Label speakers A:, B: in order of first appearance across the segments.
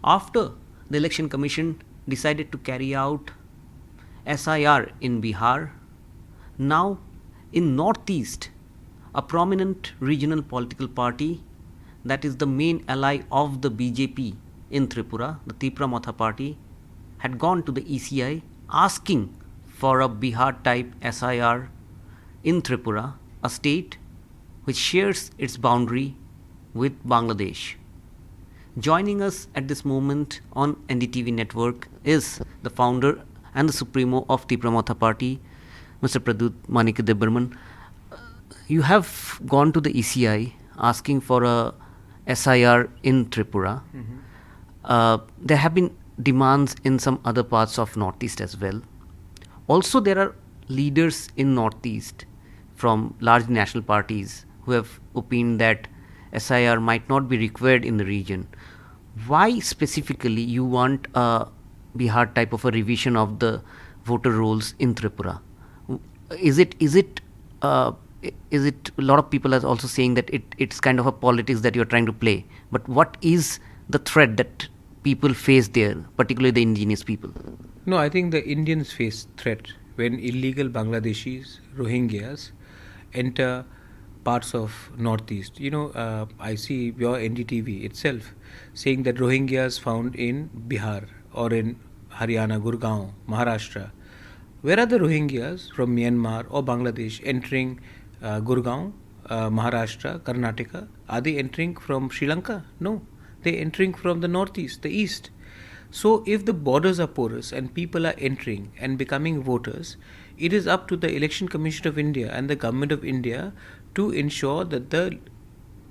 A: After the Election Commission decided to carry out SIR in Bihar, now in Northeast, a prominent regional political party that is the main ally of the BJP in Tripura, the Tipra Matha party, had gone to the ECI asking for a Bihar type SIR in Tripura, a state which shares its boundary with Bangladesh. Joining us at this moment on NDTV network is the founder and the supremo of Tipra Matha party, Mr. Pradut Manikya Burman. You have gone to the ECI asking for a SIR in Tripura. There have been demands in some other parts of Northeast as well. Also, there are leaders in Northeast from large national parties who have opined that SIR might not be required in the region. Why specifically you want a Bihar type of a revision of the voter rolls in Tripura? Is it a lot of people are also saying that it's kind of a politics that you're trying to play, but what is the threat that people face there, particularly the indigenous people?
B: No, I think the Indians face threat when illegal Bangladeshis, Rohingyas, enter parts of Northeast. I see your NDTV itself saying that Rohingyas found in Bihar or in Haryana, Gurgaon, Maharashtra. Where are the Rohingyas from Myanmar or Bangladesh entering Gurgaon, Maharashtra, Karnataka? Are they entering from Sri Lanka? No. They're entering from the northeast, the east. So if the borders are porous and people are entering and becoming voters, it is up to the Election Commission of India and the Government of India to ensure that the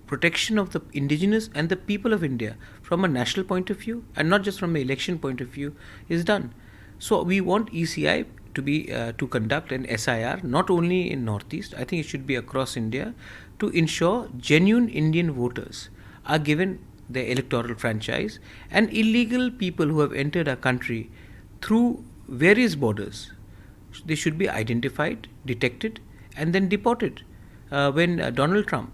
B: protection of the indigenous and the people of India from a national point of view and not just from an election point of view is done. So we want ECI to conduct an SIR not only in Northeast, I think it should be across India, to ensure genuine Indian voters are given their electoral franchise, and illegal people who have entered our country through various borders, they should be identified, detected, and then deported. When Donald Trump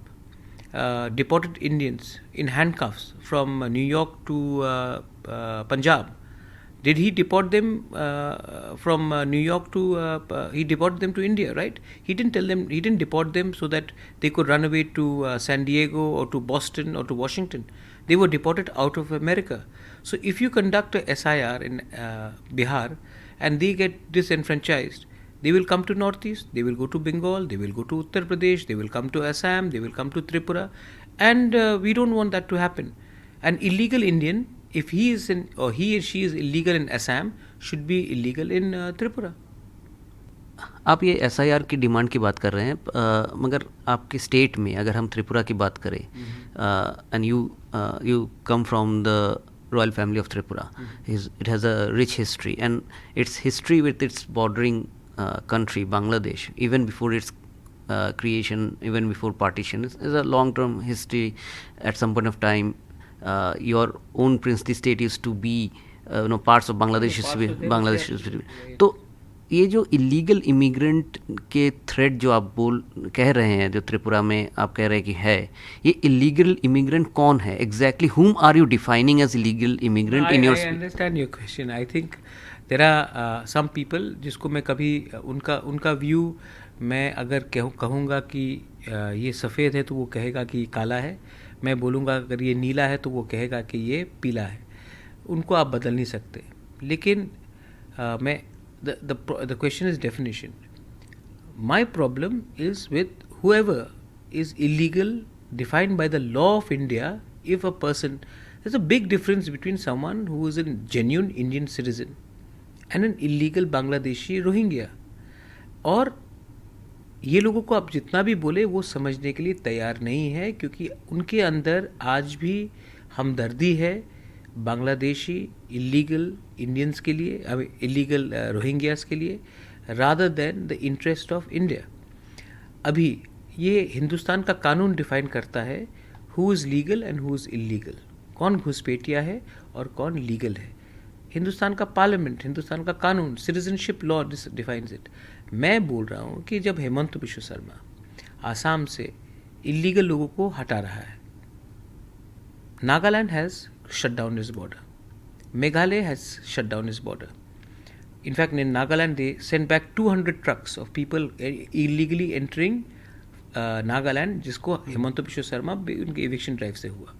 B: deported Indians in handcuffs from New York to Punjab, did he deport them from New York to? He deported them to India, right? He didn't deport them so that they could run away to San Diego or to Boston or to Washington. They were deported out of America. So if you conduct a SIR in Bihar and they get disenfranchised, they will come to Northeast, they will go to Bengal, they will go to Uttar Pradesh, they will come to Assam, they will come to Tripura, and we don't want that to happen. An illegal Indian, if he is or she is illegal in Assam, should be illegal in Tripura.
A: आप ये SIR की demand की बात कर रहे हैं, मगर आपके स्टेट में अगर हम त्रिपुरा की बात करें, and you come from the royal family of Tripura, it has a rich history, and its history with its bordering country Bangladesh, even before its creation, even before partition, is a long-term history. At some point of time, your own princely state used to be parts of Bangladesh. तो ये जो illegal immigrant के threat जो आप कह रहे हैं, जो त्रिपुरा में आप कह रहे हैं कि है, ये इलीगल इमिग्रेंट कौन है exactly? whom are you defining as illegal immigrant in your?
B: I understand your question. I think there are some people जिसको मैं कभी उनका व्यू मैं अगर कहूँगा कि ये सफ़ेद है तो वो कहेगा कि काला है, मैं बोलूँगा अगर ये नीला है तो वो कहेगा कि ये पीला है. उनको आप बदल नहीं सकते. लेकिन मैं the question is definition. My problem is with whoever is illegal defined by the law of India. If a person, there's a big difference between someone who is a genuine Indian citizen and an illegal Bangladeshi Rohingya. और ये लोगों को आप जितना भी बोले वो समझने के लिए तैयार नहीं है, क्योंकि उनके अंदर आज भी हमदर्दी है बांग्लादेशी इलीगल इंडियंस के लिए, इलीगल रोहिंग्यास के लिए, rather than the interest of India. अभी ये हिंदुस्तान का कानून डिफाइन करता है who is legal and who is illegal, कौन घुसपैठिया है और कौन लीगल है. हिंदुस्तान का पार्लियामेंट, हिंदुस्तान का कानून, सिटीजनशिप लॉ डिफाइंस इट. मैं बोल रहा हूँ कि जब हेमंत बिश्व शर्मा आसाम से इलीगल लोगों को हटा रहा है, Nagaland has shut down its border. Meghalaya has shut down its border. In fact, in Nagaland, they sent back 200 trucks of people illegally entering Nagaland, जिसको हेमंत बिश्व शर्मा उनके इविक्शन ड्राइव से हुआ.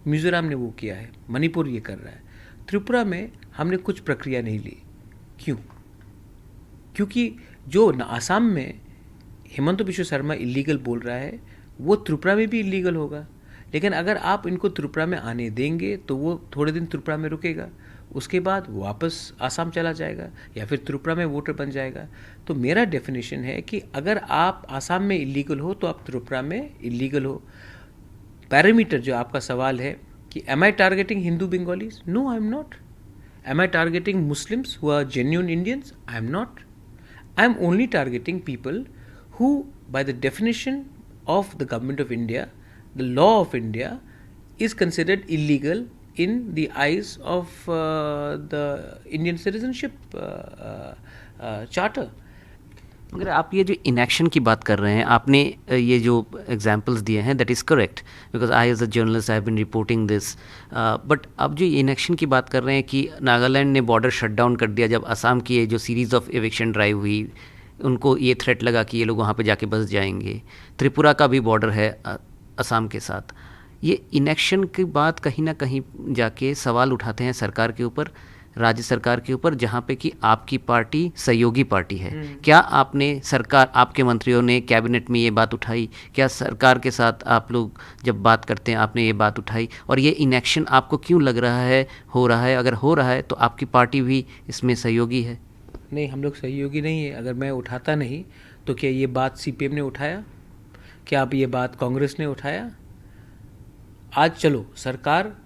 B: मिजोरम ने वो किया है, मणिपुर ये कर रहा है. त्रिपुरा में हमने कुछ प्रक्रिया नहीं ली. क्यों? क्योंकि जो आसाम में हेमंत बिश्व शर्मा इलीगल बोल रहा है, वो त्रिपुरा में भी इलीगल होगा. लेकिन अगर आप इनको त्रिपुरा में आने देंगे तो वो थोड़े दिन त्रिपुरा में रुकेगा, उसके बाद वापस आसाम चला जाएगा या फिर त्रिपुरा में वोटर बन जाएगा. तो मेरा डेफिनेशन है कि अगर आप आसाम में इलीगल हो तो आप त्रिपुरा में इलीगल हो. पैरामीटर जो आपका सवाल है कि am I targeting Hindu Bengalis? No, I am not. Am I targeting Muslims who are genuine Indians? I am not. I am only targeting people who, by the definition of the government of India, the law of India, is considered illegal in the eyes of the Indian citizenship charter.
A: अगर आप ये जो inaction की बात कर रहे हैं, आपने ये जो एग्जांपल्स दिए हैं, that is correct, because I as a journalist I have been reporting this. But अब जो इनएक्शन की बात कर रहे हैं कि नागालैंड ने बॉर्डर शट डाउन कर दिया जब असम की ये जो सीरीज़ ऑफ एविक्शन ड्राइव हुई, उनको ये थ्रेट लगा कि ये लोग वहाँ पे जाके बस जाएंगे. त्रिपुरा का भी बॉर्डर है असम के साथ. ये इनएक्शन की बात कहीं ना कहीं जाके सवाल उठाते हैं सरकार के ऊपर, राज्य सरकार के ऊपर, जहाँ पे कि आपकी पार्टी सहयोगी पार्टी है. क्या आपने सरकार, आपके मंत्रियों ने कैबिनेट में ये बात उठाई? क्या सरकार के साथ आप लोग जब बात करते हैं आपने ये बात उठाई? और ये इनएक्शन आपको क्यों लग रहा है हो रहा है? अगर हो रहा है तो आपकी पार्टी भी इसमें सहयोगी है?
B: नहीं, हम लोग सहयोगी नहीं है. अगर मैं उठाता नहीं तो क्या ये बात सीपीएम ने उठाया? क्या अब ये बात कांग्रेस ने उठाया? आज चलो सरकार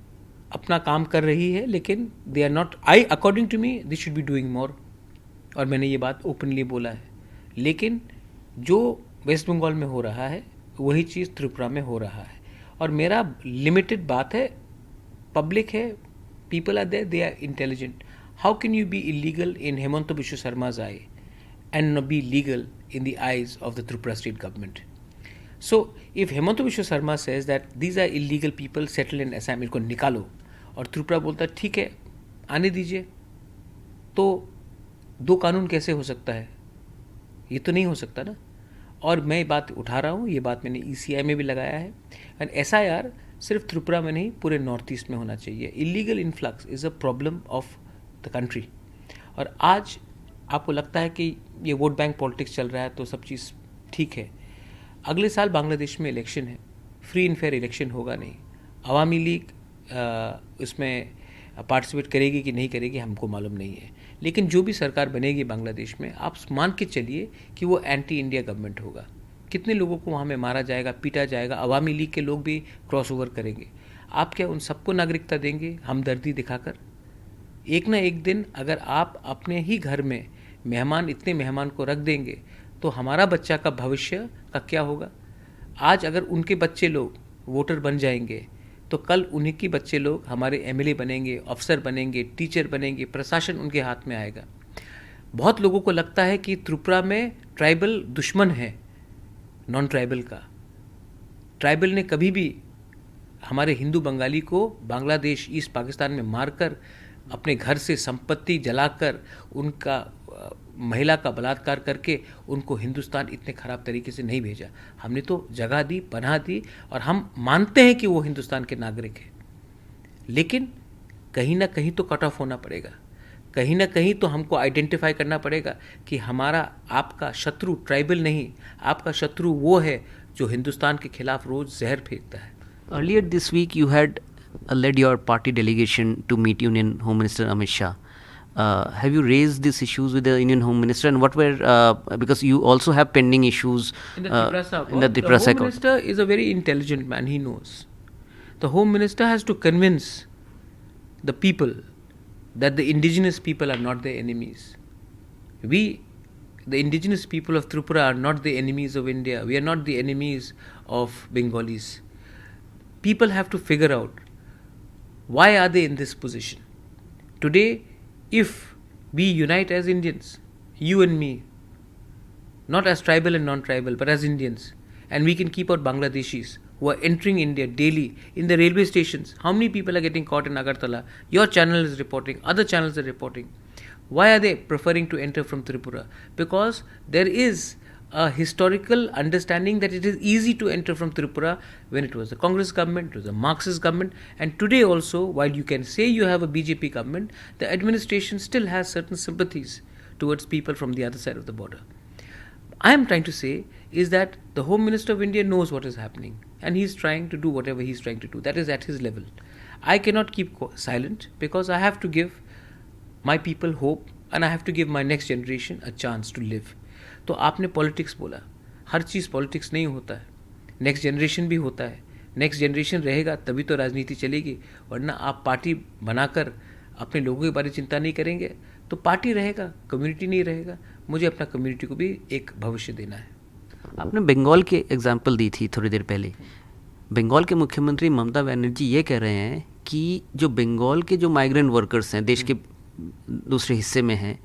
B: अपना काम कर रही है, लेकिन they are not, I according to me they should be doing more. और मैंने ये बात ओपनली बोला है. लेकिन जो वेस्ट बंगाल में हो रहा है वही चीज़ त्रिपुरा में हो रहा है. और मेरा लिमिटेड बात है, पब्लिक है, people are there, they are intelligent. How can you be illegal in Hemant Biswa Sharma's eye and not be legal in the eyes of the Tripura state government? So if Hemanta Biswa Sarma says that these are illegal people settled in Assam, इनको निकालो, और त्रिपुरा बोलता है ठीक है आने दीजिए, तो दो कानून कैसे हो सकता है? ये तो नहीं हो सकता ना. और मैं बात उठा रहा हूँ, ये बात मैंने ECI में भी लगाया है. एंड SIR सिर्फ त्रिपुरा में नहीं, पूरे नॉर्थ ईस्ट में होना चाहिए. Illegal influx is a problem of the country. और आज आपको लगता है कि ये वोट बैंक पॉलिटिक्स चल रहा है तो सब चीज़ ठीक है. अगले साल बांग्लादेश में इलेक्शन है, फ्री एंड फेयर इलेक्शन होगा नहीं. अवामी लीग उसमें पार्टिसिपेट करेगी कि नहीं करेगी हमको मालूम नहीं है. लेकिन जो भी सरकार बनेगी बांग्लादेश में, आप मान के चलिए कि वो एंटी इंडिया गवर्नमेंट होगा. कितने लोगों को वहाँ में मारा जाएगा, पीटा जाएगा. अवामी लीग के लोग भी क्रॉस ओवर करेंगे. आप क्या उन सबको नागरिकता देंगे हमदर्दी दिखाकर? एक ना एक दिन अगर आप अपने ही घर में मेहमान, इतने मेहमान को रख देंगे तो हमारा बच्चा का भविष्य का क्या होगा? आज अगर उनके बच्चे लोग वोटर बन जाएंगे तो कल उन्हीं के बच्चे लोग हमारे MLA बनेंगे, अफसर बनेंगे, टीचर बनेंगे, प्रशासन उनके हाथ में आएगा. बहुत लोगों को लगता है कि त्रिपुरा में ट्राइबल दुश्मन है नॉन ट्राइबल का. ट्राइबल ने कभी भी हमारे हिंदू बंगाली को बांग्लादेश, ईस्ट पाकिस्तान में मारकर, अपने घर से संपत्ति जलाकर, उनका महिला का बलात्कार करके उनको हिंदुस्तान इतने ख़राब तरीके से नहीं भेजा. हमने तो जगह दी, पनाह दी, और हम मानते हैं कि वो हिंदुस्तान के नागरिक हैं. लेकिन कहीं ना कहीं तो कट ऑफ होना पड़ेगा. कहीं ना कहीं तो हमको आइडेंटिफाई करना पड़ेगा कि हमारा, आपका शत्रु ट्राइबल नहीं, आपका शत्रु वो है जो हिंदुस्तान के खिलाफ रोज़ जहर फेंकता है.
A: Earlier this week you had led your party delegation to meet Union Home Minister Amit Shah. Have you raised these issues with the Indian Home Minister, and what were, because you also have pending issues
B: in the Tripura
A: Tripura
B: the Home Minister is a very intelligent man, he knows. The Home Minister has to convince the people that the indigenous people are not their enemies. We, the indigenous people of Tripura, are not the enemies of India. We are not the enemies of Bengalis. People have to figure out why are they in this position. Today, if we unite as Indians, you and me, not as tribal and non-tribal, but as Indians, and we can keep out Bangladeshis who are entering India daily in the railway stations. How many people are getting caught in Agartala? Your channel is reporting, other channels are reporting. Why are they preferring to enter from Tripura? Because there is a historical understanding that it is easy to enter from Tripura when it was the Congress government, it was a Marxist government, and today also, while you can say you have a BJP government, the administration still has certain sympathies towards people from the other side of the border. I am trying to say is that the Home Minister of India knows what is happening and he is trying to do whatever he is trying to do. That is at his level. I cannot keep silent because I have to give my people hope and I have to give my next generation a chance to live. तो आपने politics बोला, हर चीज़ politics नहीं होता है, next generation भी होता है, next generation रहेगा तभी तो राजनीति चलेगी, वरना आप पार्टी बनाकर अपने लोगों के बारे में चिंता नहीं करेंगे तो पार्टी रहेगा, कम्युनिटी नहीं रहेगा. मुझे अपना कम्युनिटी को भी एक भविष्य देना है.
A: आपने बंगाल के एग्जाम्पल दी थी थोड़ी देर पहले. बंगाल के मुख्यमंत्री ममता बनर्जी ये कह रहे हैं कि जो बंगाल के जो माइग्रेंट वर्कर्स हैं देश के दूसरे हिस्से में हैं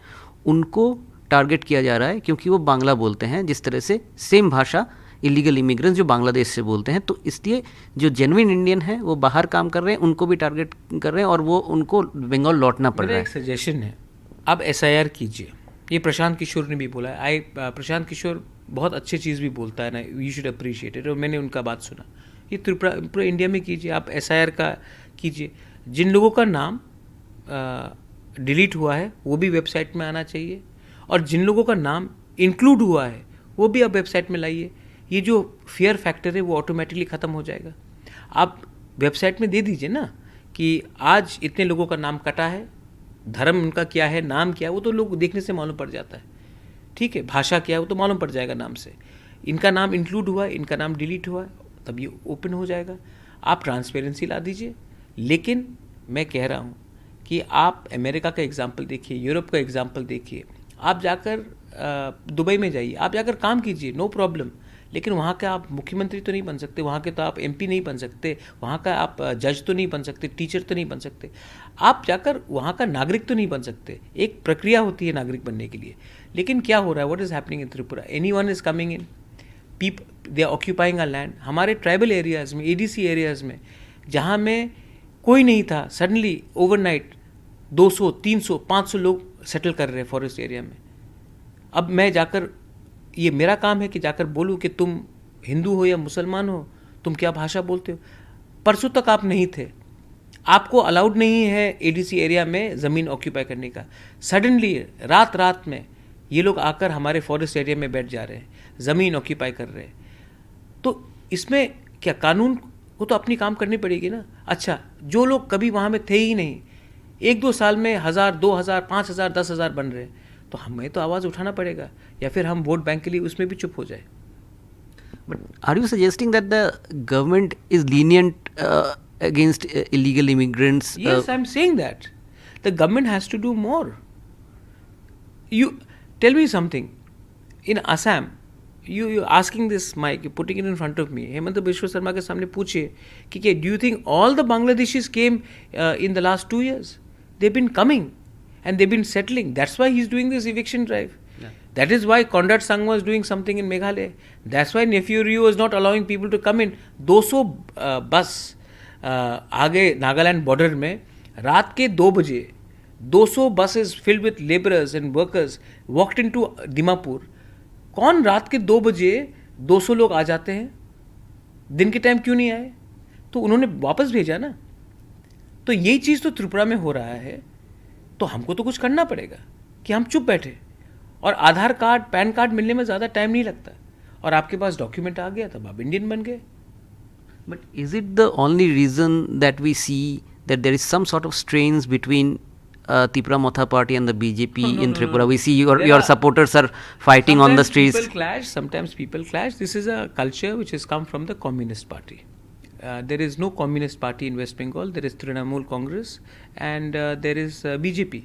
A: उनको टारगेट किया जा रहा है क्योंकि वो बांग्ला बोलते हैं, जिस तरह से सेम भाषा इलीगल इमिग्रेंट्स जो बांग्लादेश से बोलते हैं. तो इसलिए जो जेन्युइन इंडियन हैं वो बाहर काम कर रहे हैं, उनको भी टारगेट कर रहे हैं और वो उनको बंगाल लौटना पड़ रहा है.
B: एक सजेशन है, आप SIR कीजिए. ये प्रशांत किशोर ने भी बोला है. प्रशांत किशोर बहुत अच्छी चीज़ भी बोलता है ना, यू शुड अप्रिशिएट इट, और मैंने उनका बात सुना. ये त्रिपुरा पूरे इंडिया में कीजिए, आप SIR का कीजिए. जिन लोगों का नाम डिलीट हुआ है वो भी वेबसाइट में आना चाहिए और जिन लोगों का नाम इंक्लूड हुआ है वो भी आप वेबसाइट में लाइए. ये जो फियर फैक्टर है वो ऑटोमेटिकली ख़त्म हो जाएगा. आप वेबसाइट में दे दीजिए ना कि आज इतने लोगों का नाम कटा है, धर्म उनका क्या है, नाम क्या है, वो तो लोग देखने से मालूम पड़ जाता है. ठीक है, भाषा क्या है वो तो मालूम पड़ जाएगा नाम से. इनका नाम इंक्लूड हुआ है, इनका नाम डिलीट हुआ है, तब ये ओपन हो जाएगा. आप ट्रांसपेरेंसी ला दीजिए. लेकिन मैं कह रहा हूँ कि आप अमेरिका का एग्जाम्पल देखिए, यूरोप का एग्जाम्पल देखिए. आप जाकर दुबई में जाइए, आप जाकर काम कीजिए, नो प्रॉब्लम. लेकिन वहाँ का आप मुख्यमंत्री तो नहीं बन सकते, वहाँ के तो आप MP नहीं बन सकते, वहाँ का आप जज तो नहीं बन सकते, टीचर तो नहीं बन सकते. आप जाकर वहाँ का नागरिक तो नहीं बन सकते. एक प्रक्रिया होती है नागरिक बनने के लिए. लेकिन क्या हो रहा है, what is happening in Tripura? Anyone is coming in, they are occupying a land. हमारे ट्राइबल एरियाज़ में, ADC एरियाज़ में जहाँ में कोई नहीं था, सडनली ओवरनाइट 200, 300, 500 लोग सेटल कर रहे हैं फॉरेस्ट एरिया में. अब मैं जाकर, ये मेरा काम है कि जाकर बोलूँ कि तुम हिंदू हो या मुसलमान हो, तुम क्या भाषा बोलते हो. परसों तक आप नहीं थे, आपको अलाउड नहीं है ADC एरिया में ज़मीन ऑक्यूपाई करने का. सडनली रात रात में ये लोग आकर हमारे फॉरेस्ट एरिया में बैठ जा रहे हैं, ज़मीन ऑक्यूपाई कर रहे हैं. तो इसमें क्या कानून को तो अपनी काम करनी पड़ेगी ना. अच्छा, जो लोग कभी वहाँ में थे ही नहीं, 1-2 साल में 1000, 2000, 5000, 10,000 बन रहे हैं, तो हमें तो आवाज़ उठाना पड़ेगा, या फिर हम वोट बैंक के लिए उसमें भी चुप हो जाए.
A: But are you suggesting that the government is lenient against illegal immigrants?
B: Yes, I'm saying that. The government has to do more. You tell me something. In Assam, you're asking this mic, you're putting it in front of me. Hemant Biswa Sarma ke samne पूछिए कि do you think all the Bangladeshis came in the last 2 years? They've been coming and they've been settling. That's why he's doing this eviction drive. Yeah. That is why Conrad Sangma is doing something in Meghalaya. That's why Nephew Rio is not allowing people to come in. 200 बस आगे Nagaland border में रात के 2 बजे 200 buses filled with laborers and workers walked into Dimapur. कौन रात के 2 बजे 200 लोग आ जाते हैं? दिन के टाइम क्यों नहीं आए? तो उन्होंने वापस भेजा ना. तो यही चीज़ तो त्रिपुरा में हो रहा है. तो हमको तो कुछ करना पड़ेगा कि हम चुप बैठे. और आधार कार्ड, पैन कार्ड मिलने में ज़्यादा टाइम नहीं लगता, और आपके पास डॉक्यूमेंट आ गया तब आप इंडियन बन गए.
A: But is it the only reason that we see that there is some sort of strains between Tripura Matha Party and the BJP in Tripura? No. We see your supporters are fighting on the streets.
B: Sometimes people clash. This is a culture which has come from the Communist Party. There is no Communist Party in West Bengal. There is Trinamool Congress and there is BJP.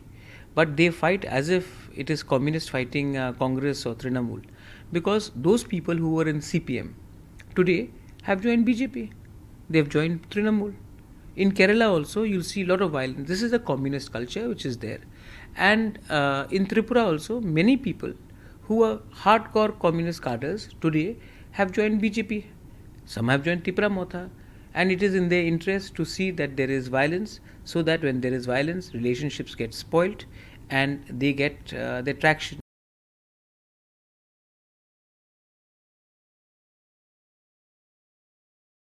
B: But they fight as if it is Communist fighting Congress or Trinamool. Because those people who were in CPM today have joined BJP. They have joined Trinamool. In Kerala also, you'll see a lot of violence. This is the communist culture which is there. And in Tripura also, many people who are hardcore communist cadres today have joined BJP. Some have joined Tipra Motha, and it is in their interest to see that there is violence, so that when there is violence, relationships get spoilt and they get their traction.